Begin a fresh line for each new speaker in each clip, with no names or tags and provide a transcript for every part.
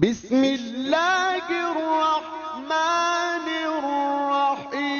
بسم اللہ الرحمن الرحیم۔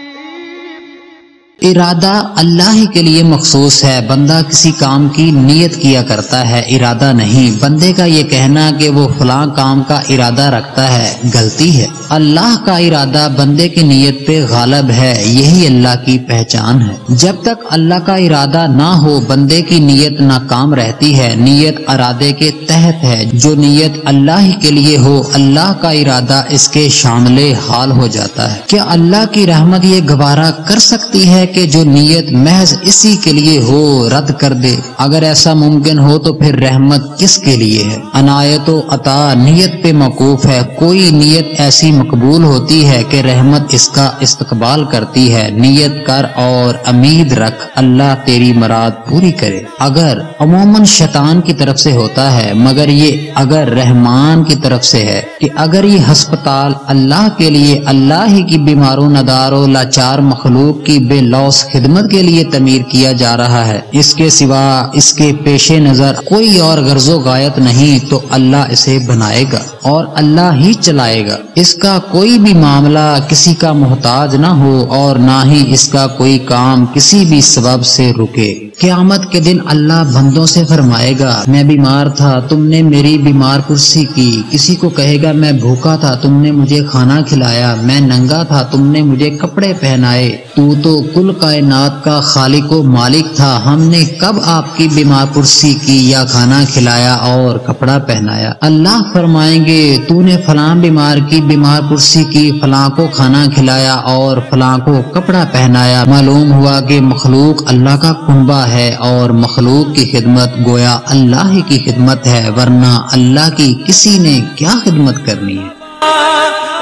ارادہ اللہ ہی کے لیے مخصوص ہے، بندہ کسی کام کی نیت کیا کرتا ہے، ارادہ نہیں۔ بندے کا یہ کہنا کہ وہ فلاں کام کا ارادہ رکھتا ہے غلطی ہے۔ اللہ کا ارادہ بندے کی نیت پہ غالب ہے، یہی اللہ کی پہچان ہے۔ جب تک اللہ کا ارادہ نہ ہو بندے کی نیت ناکام رہتی ہے۔ نیت ارادے کے تحت ہے، جو نیت اللہ ہی کے لیے ہو اللہ کا ارادہ اس کے شامل حال ہو جاتا ہے۔ کیا اللہ کی رحمت یہ گوارا کر سکتی ہے کہ جو نیت محض اسی کے لیے ہو رد کر دے؟ اگر ایسا ممکن ہو تو پھر رحمت کس کے لیے ہے؟ عنایت و عطا نیت پہ موقوف ہے۔ کوئی نیت ایسی مقبول ہوتی ہے کہ رحمت اس کا استقبال کرتی ہے۔ نیت کر اور امید رکھ اللہ تیری مراد پوری کرے۔ اگر عموماً شیطان کی طرف سے ہوتا ہے، مگر یہ اگر رحمان کی طرف سے ہے کہ اگر یہ ہسپتال اللہ کے لیے، اللہ ہی کی بیماروں نداروں لاچار مخلوق کی بے لوث خدمت کے لیے تعمیر کیا جا رہا ہے، اس کے سوا اس کے پیش نظر کوئی اور غرض و غایت نہیں، تو اللہ اسے بنائے گا اور اللہ ہی چلائے گا۔ اس کا کوئی بھی معاملہ کسی کا محتاج نہ ہو اور نہ ہی اس کا کوئی کام کسی بھی سبب سے رکے۔ قیامت کے دن اللہ بندوں سے فرمائے گا، میں بیمار تھا تم نے میری بیمار پرسی کی۔ کسی کو کہے گا میں بھوکا تھا تم نے مجھے کھانا کھلایا، میں ننگا تھا تم نے مجھے کپڑے پہنائے۔ تو کل کائنات کا خالق و مالک تھا، ہم نے کب آپ کی بیمار پرسی کی یا کھانا کھلایا اور کپڑا پہنایا؟ اللہ فرمائیں گے تو نے فلاں بیمار کی بیمار پرسی کی، فلاں کو کھانا کھلایا اور فلاں کو کپڑا پہنایا۔ معلوم ہوا کہ مخلوق اللہ کا کنبہ ہے اور مخلوق کی خدمت گویا اللہ ہی کی خدمت ہے، ورنہ اللہ کی کسی نے کیا خدمت کرنی ہے؟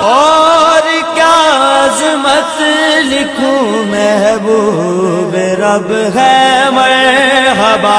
اور کیا عظمت لکھوں محبوب رب ہے مرحبا۔